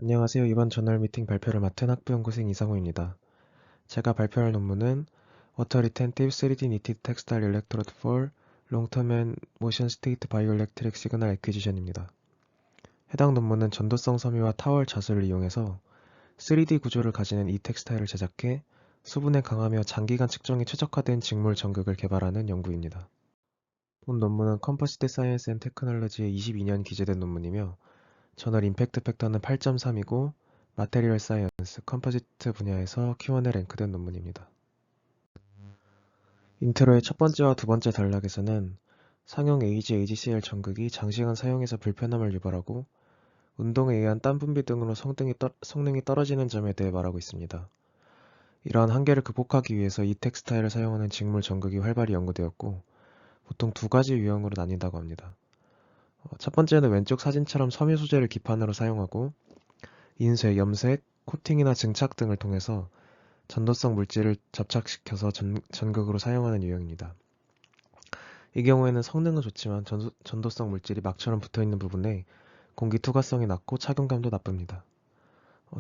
안녕하세요. 이번 저널 미팅 발표를 맡은 학부연구생 이상호입니다. 제가 발표할 논문은 Water Retentive 3D Knitted Textile Electrode for Long-Term and Motion State Bioelectric Signal Acquisition입니다. 해당 논문은 전도성 섬유와 타월 자수를 이용해서 3D 구조를 가지는 이 텍스타일을 제작해 수분에 강하며 장기간 측정이 최적화된 직물 전극을 개발하는 연구입니다. 본 논문은 컴포지트 사이언스 앤 테크놀로지에 22년 기재된 논문이며 저널 임팩트 팩터는 8.3이고 마테리얼 사이언스, 컴포지트 분야에서 Q1에 랭크된 논문입니다. 인트로의 첫 번째와 두 번째 단락에서는 상용 AGCL 전극이 장시간 사용에서 불편함을 유발하고 운동에 의한 땀 분비 등으로 성능이 떨어지는 점에 대해 말하고 있습니다. 이러한 한계를 극복하기 위해서 이 텍스타일을 사용하는 직물 전극이 활발히 연구되었고 보통 두 가지 유형으로 나뉜다고 합니다. 첫 번째는 왼쪽 사진처럼 섬유 소재를 기판으로 사용하고 인쇄, 염색, 코팅이나 증착 등을 통해서 전도성 물질을 접착시켜서 전극으로 사용하는 유형입니다. 이 경우에는 성능은 좋지만 전도성 물질이 막처럼 붙어있는 부분에 공기 투과성이 낮고 착용감도 나쁩니다.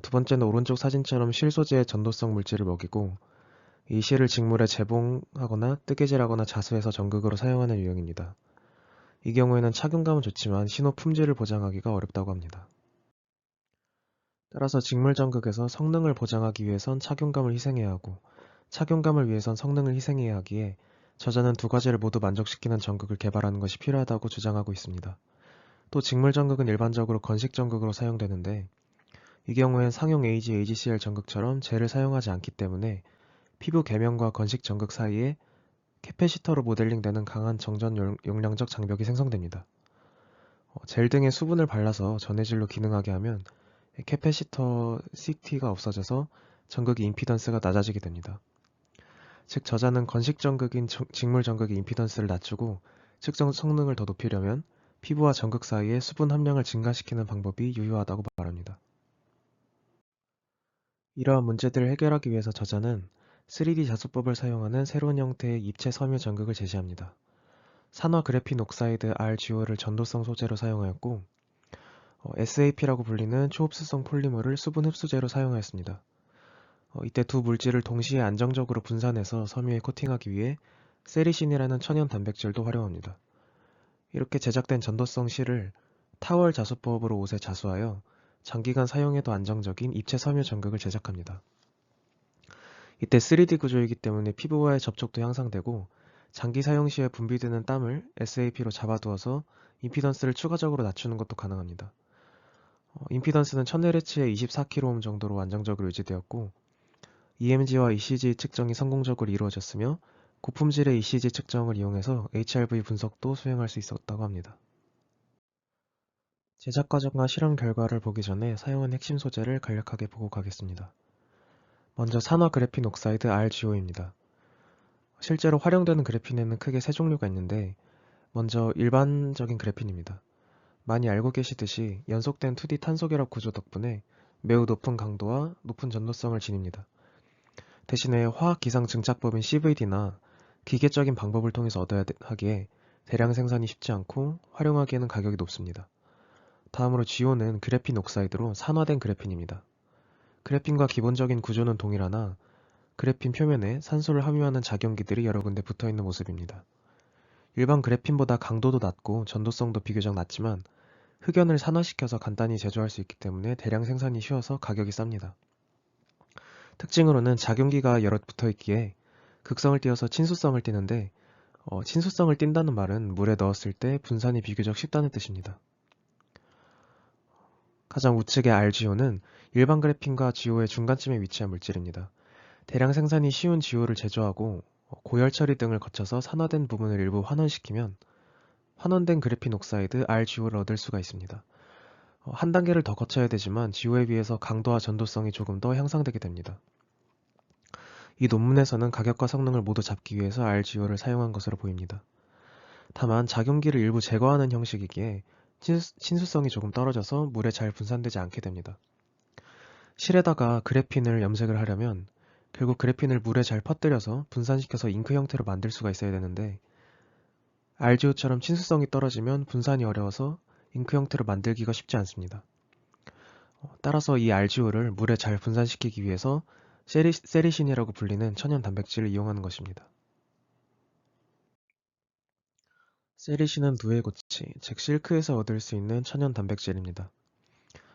두 번째는 오른쪽 사진처럼 실 소재에 전도성 물질을 먹이고 이 실을 직물에 재봉하거나 뜨개질하거나 자수해서 전극으로 사용하는 유형입니다. 이 경우에는 착용감은 좋지만 신호 품질을 보장하기가 어렵다고 합니다. 따라서 직물 전극에서 성능을 보장하기 위해선 착용감을 희생해야 하고 착용감을 위해선 성능을 희생해야 하기에 저자는 두 가지를 모두 만족시키는 전극을 개발하는 것이 필요하다고 주장하고 있습니다. 또 직물 전극은 일반적으로 건식 전극으로 사용되는데 이 경우엔 상용 AGCL 전극처럼 젤을 사용하지 않기 때문에 피부 계면과 건식 전극 사이에 캐패시터로 모델링되는 강한 정전 용량적 장벽이 생성됩니다. 젤 등에 수분을 발라서 전해질로 기능하게 하면 캐패시터 CT가 없어져서 전극의 임피던스가 낮아지게 됩니다. 즉 저자는 건식 전극인 직물 전극의 임피던스를 낮추고 측정 성능을 더 높이려면 피부와 전극 사이의 수분 함량을 증가시키는 방법이 유효하다고 말합니다. 이러한 문제들을 해결하기 위해서 저자는 3D 자수법을 사용하는 새로운 형태의 입체 섬유 전극을 제시합니다. 산화 그래핀 옥사이드 RGO를 전도성 소재로 사용하였고 SAP라고 불리는 초흡수성 폴리머를 수분 흡수제로 사용하였습니다. 이때 두 물질을 동시에 안정적으로 분산해서 섬유에 코팅하기 위해 세리신이라는 천연 단백질도 활용합니다. 이렇게 제작된 전도성 실을 타월 자수법으로 옷에 자수하여 장기간 사용해도 안정적인 입체 섬유 전극을 제작합니다. 이때 3D 구조이기 때문에 피부와의 접촉도 향상되고 장기 사용 시에 분비되는 땀을 SAP로 잡아두어서 임피던스를 추가적으로 낮추는 것도 가능합니다. 임피던스는 1000Hz에 24kΩ 정도로 안정적으로 유지되었고 EMG와 ECG 측정이 성공적으로 이루어졌으며 고품질의 ECG 측정을 이용해서 HRV 분석도 수행할 수 있었다고 합니다. 제작 과정과 실험 결과를 보기 전에 사용한 핵심 소재를 간략하게 보고 가겠습니다. 먼저 산화 그래핀 옥사이드 RGO입니다. 실제로 활용되는 그래핀에는 크게 세 종류가 있는데 먼저 일반적인 그래핀입니다. 많이 알고 계시듯이 연속된 2D 탄소 결합 구조 덕분에 매우 높은 강도와 높은 전도성을 지닙니다. 대신에 화학 기상 증착법인 CVD나 기계적인 방법을 통해서 얻어야 하기에 대량 생산이 쉽지 않고 활용하기에는 가격이 높습니다. 다음으로 GO는 그래핀 옥사이드로 산화된 그래핀입니다. 그래핀과 기본적인 구조는 동일하나 그래핀 표면에 산소를 함유하는 작용기들이 여러 군데 붙어있는 모습입니다. 일반 그래핀보다 강도도 낮고 전도성도 비교적 낮지만 흑연을 산화시켜서 간단히 제조할 수 있기 때문에 대량 생산이 쉬워서 가격이 쌉니다. 특징으로는 작용기가 여럿 붙어있기에 극성을 띄어서 친수성을 띠는데 친수성을 띈다는 말은 물에 넣었을 때 분산이 비교적 쉽다는 뜻입니다. 가장 우측의 RGO는 일반 그래핀과 GO의 중간쯤에 위치한 물질입니다. 대량 생산이 쉬운 GO를 제조하고 고열 처리 등을 거쳐서 산화된 부분을 일부 환원시키면 환원된 그래핀 옥사이드 RGO를 얻을 수가 있습니다. 한 단계를 더 거쳐야 되지만 GO에 비해서 강도와 전도성이 조금 더 향상되게 됩니다. 이 논문에서는 가격과 성능을 모두 잡기 위해서 RGO를 사용한 것으로 보입니다. 다만 작용기를 일부 제거하는 형식이기에 친수성이 조금 떨어져서 물에 잘 분산되지 않게 됩니다. 실에다가 그래핀을 염색을 하려면 결국 그래핀을 물에 잘 퍼뜨려서 분산시켜서 잉크 형태로 만들 수가 있어야 되는데 RGO처럼 친수성이 떨어지면 분산이 어려워서 잉크 형태로 만들기가 쉽지 않습니다. 따라서 이 RGO를 물에 잘 분산시키기 위해서 세리신이라고 불리는 천연 단백질을 이용하는 것입니다. 세리신은 누에고치, 즉 실크에서 얻을 수 있는 천연 단백질입니다.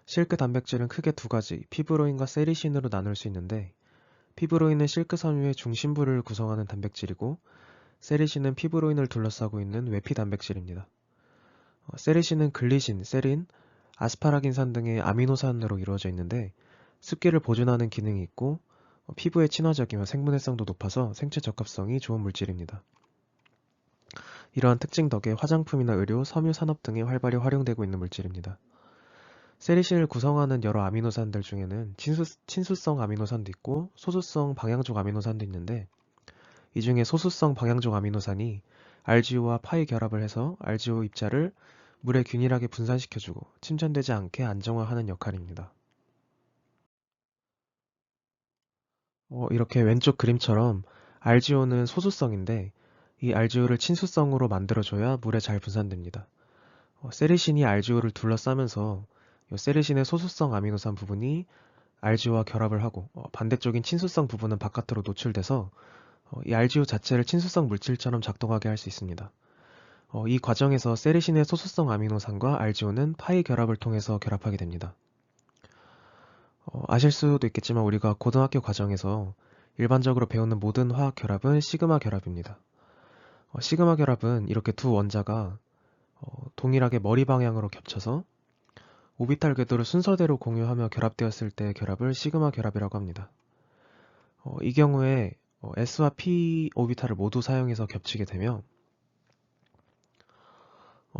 실크 단백질은 크게 두 가지, 피브로인과 세리신으로 나눌 수 있는데, 피브로인은 실크 섬유의 중심부를 구성하는 단백질이고, 세리신은 피브로인을 둘러싸고 있는 외피 단백질입니다. 세리신은 글리신, 세린, 아스파라긴산 등의 아미노산으로 이루어져 있는데 습기를 보존하는 기능이 있고 피부에 친화적이며 생분해성도 높아서 생체 적합성이 좋은 물질입니다. 이러한 특징 덕에 화장품이나 의료, 섬유 산업 등에 활발히 활용되고 있는 물질입니다. 세리신을 구성하는 여러 아미노산들 중에는 친수성 아미노산도 있고 소수성 방향족 아미노산도 있는데 이 중에 소수성 방향족 아미노산이 RGO와 파이 결합을 해서 RGO 입자를 물에 균일하게 분산시켜주고 침전되지 않게 안정화하는 역할입니다. 이렇게 왼쪽 그림처럼 RGO는 소수성인데 이 RGO를 친수성으로 만들어줘야 물에 잘 분산됩니다. 세리신이 RGO를 둘러싸면서 이 세리신의 소수성 아미노산 부분이 RGO와 결합을 하고 반대쪽인 친수성 부분은 바깥으로 노출돼서 이 RGO 자체를 친수성 물질처럼 작동하게 할 수 있습니다. 이 과정에서 세리신의 소수성 아미노산과 RGO는 파이 결합을 통해서 결합하게 됩니다. 아실 수도 있겠지만 우리가 고등학교 과정에서 일반적으로 배우는 모든 화학 결합은 시그마 결합입니다. 시그마 결합은 이렇게 두 원자가 동일하게 머리 방향으로 겹쳐서 오비탈 궤도를 순서대로 공유하며 결합되었을 때의 결합을 시그마 결합이라고 합니다. 이 경우에 S와 P 오비탈을 모두 사용해서 겹치게 되며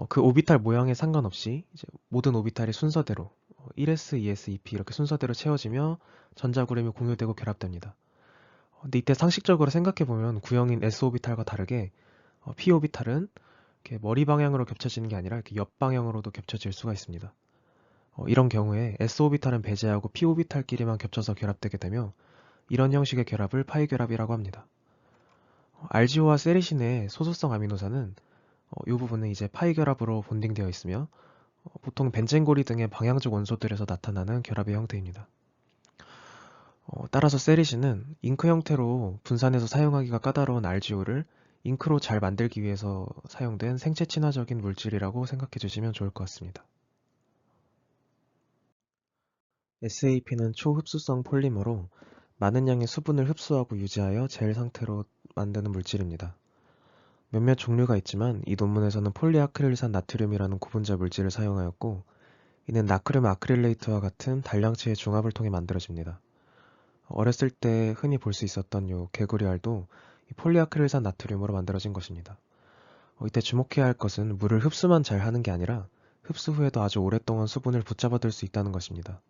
그 오비탈 모양에 상관없이 이제 모든 오비탈이 순서대로 1s, 2s, 2p 이렇게 순서대로 채워지며 전자구름이 공유되고 결합됩니다. 근데 이때 상식적으로 생각해보면 구형인 s 오비탈과 다르게 p 오비탈은 이렇게 머리 방향으로 겹쳐지는 게 아니라 이렇게 옆 방향으로도 겹쳐질 수가 있습니다. 이런 경우에 s 오비탈은 배제하고 p 오비탈끼리만 겹쳐서 결합되게 되며 이런 형식의 결합을 파이 결합이라고 합니다. RGO와 세리신의 소수성 아미노산은 이 부분은 이제 파이 결합으로 본딩되어 있으며 보통 벤젠고리 등의 방향적 원소들에서 나타나는 결합의 형태입니다. 따라서 세리신은 잉크 형태로 분산해서 사용하기가 까다로운 RGO를 잉크로 잘 만들기 위해서 사용된 생체 친화적인 물질이라고 생각해 주시면 좋을 것 같습니다. SAP는 초흡수성 폴리머로 많은 양의 수분을 흡수하고 유지하여 젤 상태로 만드는 물질입니다. 몇몇 종류가 있지만 이 논문에서는 폴리아크릴산 나트륨이라는 고분자 물질을 사용하였고 이는 나트륨 아크릴레이트와 같은 단량체의 중합을 통해 만들어집니다. 어렸을 때 흔히 볼 수 있었던 요 개구리알도 이 폴리아크릴산 나트륨으로 만들어진 것입니다. 이때 주목해야 할 것은 물을 흡수만 잘 하는 게 아니라 흡수 후에도 아주 오랫동안 수분을 붙잡아둘 수 있다는 것입니다.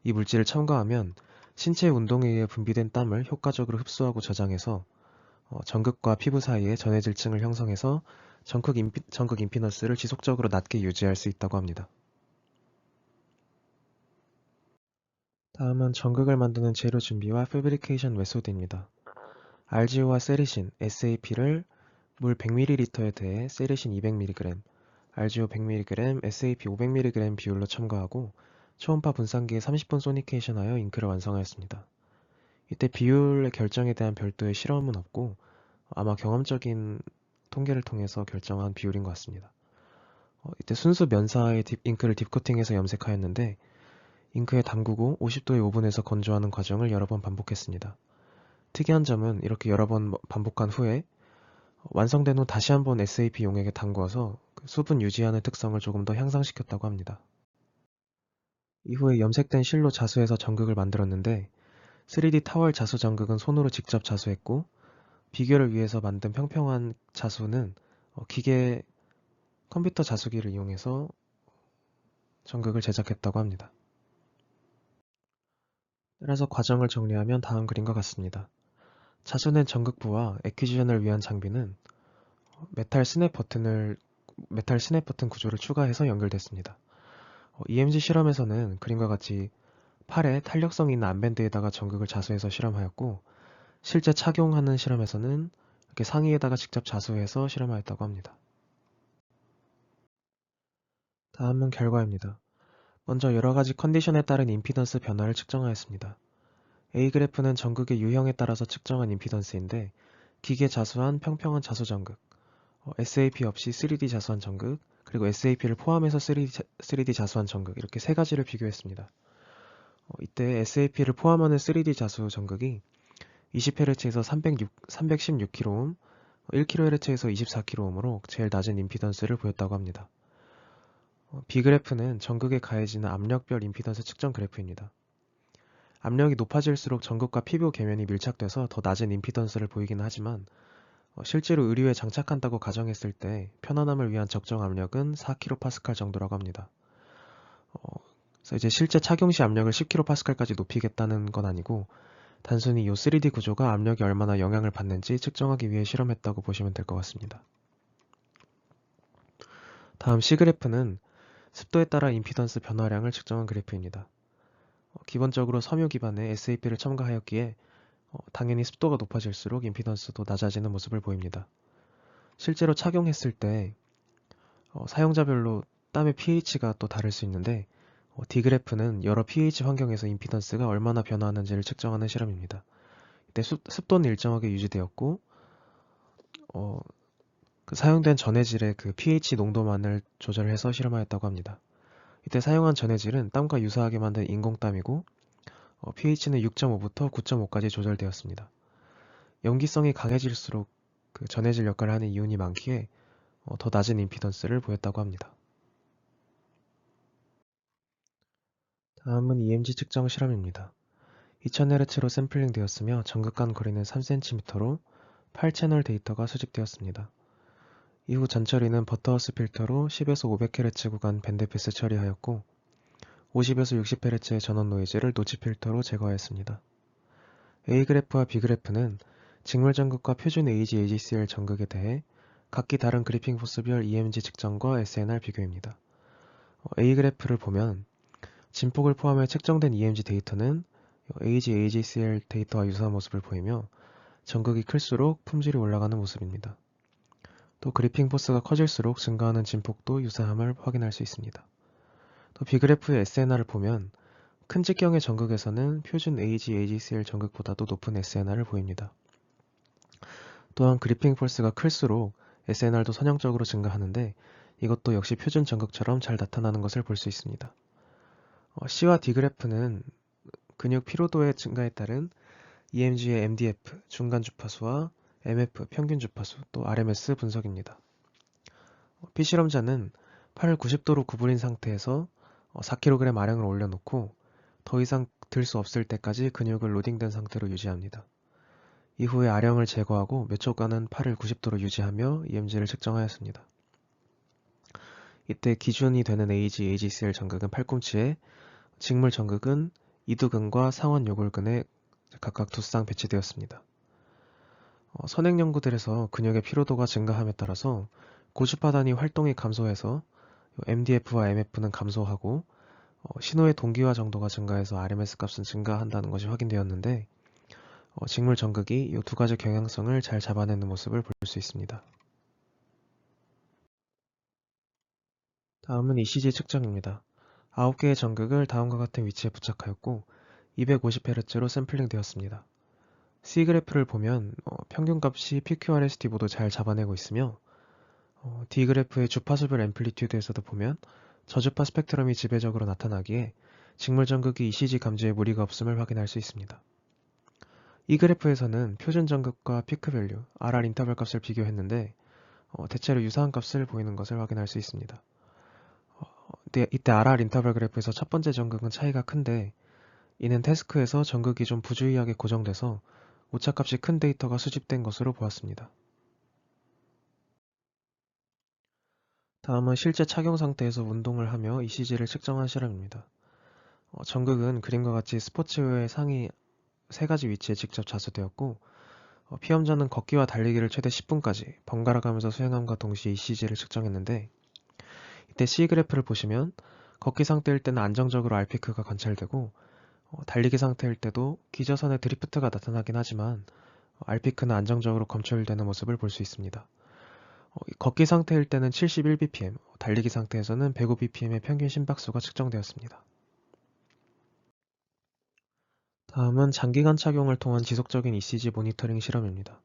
이 물질을 첨가하면 신체 운동에 의해 분비된 땀을 효과적으로 흡수하고 저장해서 전극과 피부 사이에 전해질층을 형성해서 전극 임피던스를 지속적으로 낮게 유지할 수 있다고 합니다. 다음은 전극을 만드는 재료 준비와 패브리케이션 메소드입니다. RGO와 세리신, SAP를 물 100ml에 대해 세리신 200mg, RGO 100mg, SAP 500mg 비율로 첨가하고 초음파 분산기에 30분 소니케이션하여 잉크를 완성하였습니다. 이때 비율의 결정에 대한 별도의 실험은 없고 아마 경험적인 통계를 통해서 결정한 비율인 것 같습니다. 이때 순수 면사의 잉크를 딥코팅해서 염색하였는데 잉크에 담그고 50도의 오븐에서 건조하는 과정을 여러 번 반복했습니다. 특이한 점은 이렇게 여러 번 반복한 후에 완성된 후 다시 한번 SAP 용액에 담궈서 수분 유지하는 특성을 조금 더 향상시켰다고 합니다. 이후에 염색된 실로 자수해서 전극을 만들었는데 3D 타월 자수 전극은 손으로 직접 자수했고 비교를 위해서 만든 평평한 자수는 기계 컴퓨터 자수기를 이용해서 전극을 제작했다고 합니다. 따라서 과정을 정리하면 다음 그림과 같습니다. 자수된 전극부와 액퀴지션을 위한 장비는 메탈 스냅 버튼 구조를 추가해서 연결됐습니다. EMG 실험에서는 그림과 같이 팔에 탄력성 있는 암밴드에다가 전극을 자수해서 실험하였고 실제 착용하는 실험에서는 이렇게 상의에다가 직접 자수해서 실험하였다고 합니다. 다음은 결과입니다. 먼저 여러 가지 컨디션에 따른 임피던스 변화를 측정하였습니다. A그래프는 전극의 유형에 따라서 측정한 임피던스인데 기계 자수한 평평한 자수 전극, SAP 없이 3D 자수한 전극, 그리고 SAP를 포함해서 3D 자수한 전극 이렇게 세 가지를 비교했습니다. 이때 SAP를 포함하는 3D 자수 전극이 20Hz에서 316kΩ, 1kHz에서 24kΩ으로 제일 낮은 임피던스를 보였다고 합니다. B그래프는 전극에 가해지는 압력별 임피던스 측정 그래프입니다. 압력이 높아질수록 전극과 피부 계면이 밀착돼서 더 낮은 임피던스를 보이기는 하지만 실제로 의류에 장착한다고 가정했을 때 편안함을 위한 적정 압력은 4kPa 정도라고 합니다. 그래서 이제 실제 착용 시 압력을 10kPa까지 높이겠다는 건 아니고 단순히 이 3D 구조가 압력이 얼마나 영향을 받는지 측정하기 위해 실험했다고 보시면 될 것 같습니다. 다음 C그래프는 습도에 따라 임피던스 변화량을 측정한 그래프입니다. 기본적으로 섬유 기반의 SAP를 첨가하였기에 당연히 습도가 높아질수록 임피던스도 낮아지는 모습을 보입니다. 실제로 착용했을 때 사용자별로 땀의 pH가 또 다를 수 있는데 D그래프는 여러 pH 환경에서 임피던스가 얼마나 변화하는지를 측정하는 실험입니다. 이때 습도는 일정하게 유지되었고 그 사용된 전해질의 그 pH 농도만을 조절해서 실험하였다고 합니다. 이때 사용한 전해질은 땀과 유사하게 만든 인공땀이고 pH는 6.5부터 9.5까지 조절되었습니다. 염기성이 강해질수록 그 전해질 역할을 하는 이온이 많기에 더 낮은 임피던스를 보였다고 합니다. 다음은 EMG 측정 실험입니다. 2000Hz로 샘플링 되었으며 전극 간 거리는 3cm로 8채널 데이터가 수집되었습니다. 이후 전처리는 버터하우스 필터로 10에서 500Hz 구간 밴드패스 처리하였고 50에서 60Hz의 전원 노이즈를 노치 필터로 제거하였습니다. A그래프와 B그래프는 직물 전극과 표준 AGCL 전극에 대해 각기 다른 그리핑 포스별 EMG 측정과 SNR 비교입니다. A그래프를 보면 진폭을 포함해 측정된 EMG 데이터는 AGCL 데이터와 유사한 모습을 보이며 전극이 클수록 품질이 올라가는 모습입니다. 또 그리핑 포스가 커질수록 증가하는 진폭도 유사함을 확인할 수 있습니다. 또 B그래프의 SNR을 보면 큰 직경의 전극에서는 표준 AGCL 전극보다도 높은 SNR을 보입니다. 또한 그리핑 폴스가 클수록 SNR도 선형적으로 증가하는데 이것도 역시 표준 전극처럼 잘 나타나는 것을 볼 수 있습니다. C와 D그래프는 근육 피로도의 증가에 따른 EMG의 MDF, 중간 주파수와 MF, 평균 주파수, 또 RMS 분석입니다. B실험자는 팔을 90도로 구부린 상태에서 4kg 아령을 올려놓고 더 이상 들 수 없을 때까지 근육을 로딩된 상태로 유지합니다. 이후에 아령을 제거하고 몇 초간은 팔을 90도로 유지하며 EMG를 측정하였습니다. 이때 기준이 되는 AGCL 전극은 팔꿈치에, 직물 전극은 이두근과 상완 요골근에 각각 2쌍 배치되었습니다. 선행 연구들에서 근육의 피로도가 증가함에 따라서 고주파단위 활동이 감소해서 MDF와 MF는 감소하고 신호의 동기화 정도가 증가해서 RMS 값은 증가한다는 것이 확인되었는데 직물 전극이 이 두 가지 경향성을 잘 잡아내는 모습을 볼 수 있습니다. 다음은 ECG 측정입니다. 9개의 전극을 다음과 같은 위치에 부착하였고 250Hz로 샘플링 되었습니다. C그래프를 보면 평균값이 PQRST보다 잘 잡아내고 있으며 D그래프의 주파수별 앰플리튜드에서도 보면 저주파 스펙트럼이 지배적으로 나타나기에 직물 전극이 ECG 감지에 무리가 없음을 확인할 수 있습니다. 이 그래프에서는 표준 전극과 피크 밸류, RR 인터벌 값을 비교했는데 대체로 유사한 값을 보이는 것을 확인할 수 있습니다. 이때 RR 인터벌 그래프에서 첫 번째 전극은 차이가 큰데 이는 태스크에서 전극이 좀 부주의하게 고정돼서 오차값이 큰 데이터가 수집된 것으로 보았습니다. 다음은 실제 착용 상태에서 운동을 하며 ECG를 측정한 실험입니다. 전극은 그림과 같이 스포츠웨어의 상위 3가지 위치에 직접 자수되었고 피험자는 걷기와 달리기를 최대 10분까지 번갈아 가면서 수행함과 동시에 ECG를 측정했는데 이때 C그래프를 보시면 걷기 상태일 때는 안정적으로 R피크가 관찰되고 달리기 상태일 때도 기저선의 드리프트가 나타나긴 하지만 R피크는 안정적으로 검출되는 모습을 볼 수 있습니다. 걷기 상태일 때는 71bpm, 달리기 상태에서는 105bpm의 평균 심박수가 측정되었습니다. 다음은 장기간 착용을 통한 지속적인 ECG 모니터링 실험입니다.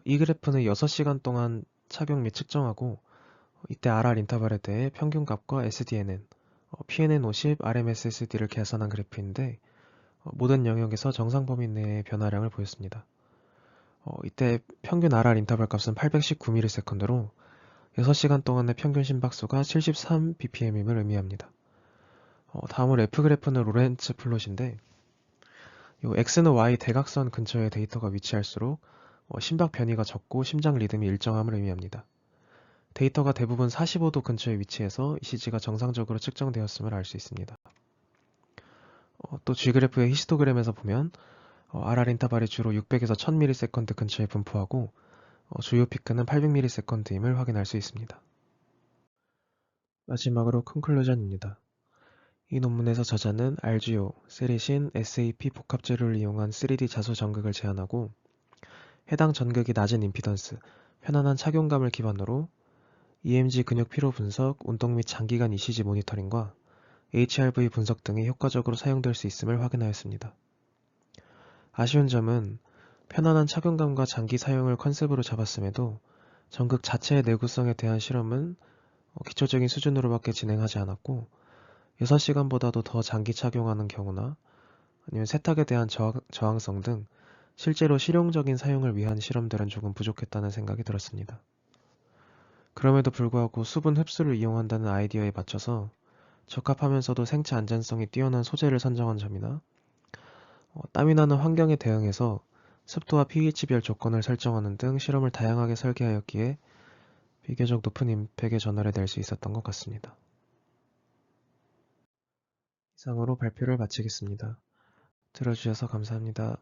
이 그래프는 6시간 동안 착용 및 측정하고 이때 RR 인터벌에 대해 평균값과 SDNN, PNN50, RMSSD를 계산한 그래프인데 모든 영역에서 정상 범위 내의 변화량을 보였습니다. 이때 평균 RR 인터벌 값은 819ms로 6시간 동안의 평균 심박수가 73bpm임을 의미합니다. 다음으로 F그래프는 로렌츠 플롯인데 요 X는 Y 대각선 근처에 데이터가 위치할수록 심박 변이가 적고 심장 리듬이 일정함을 의미합니다. 데이터가 대부분 45도 근처에 위치해서 ECG가 정상적으로 측정되었음을 알 수 있습니다. 또 G그래프의 히스토그램에서 보면 RR 인터벌이 주로 600에서 1000ms 근처에 분포하고 주요 피크는 800ms임을 확인할 수 있습니다. 마지막으로 컨클루전입니다. 이 논문에서 저자는 RGO, 세리신, SAP 복합 재료를 이용한 3D 자수 전극을 제안하고 해당 전극이 낮은 임피던스, 편안한 착용감을 기반으로 EMG 근육 피로 분석, 운동 및 장기간 ECG 모니터링과 HRV 분석 등이 효과적으로 사용될 수 있음을 확인하였습니다. 아쉬운 점은 편안한 착용감과 장기 사용을 컨셉으로 잡았음에도 전극 자체의 내구성에 대한 실험은 기초적인 수준으로밖에 진행하지 않았고 6시간보다도 더 장기 착용하는 경우나 아니면 세탁에 대한 저항성 등 실제로 실용적인 사용을 위한 실험들은 조금 부족했다는 생각이 들었습니다. 그럼에도 불구하고 수분 흡수를 이용한다는 아이디어에 맞춰서 적합하면서도 생체 안전성이 뛰어난 소재를 선정한 점이나 땀이 나는 환경에 대응해서 습도와 pH별 조건을 설정하는 등 실험을 다양하게 설계하였기에 비교적 높은 임팩의 전화를 낼 수 있었던 것 같습니다. 이상으로 발표를 마치겠습니다. 들어주셔서 감사합니다.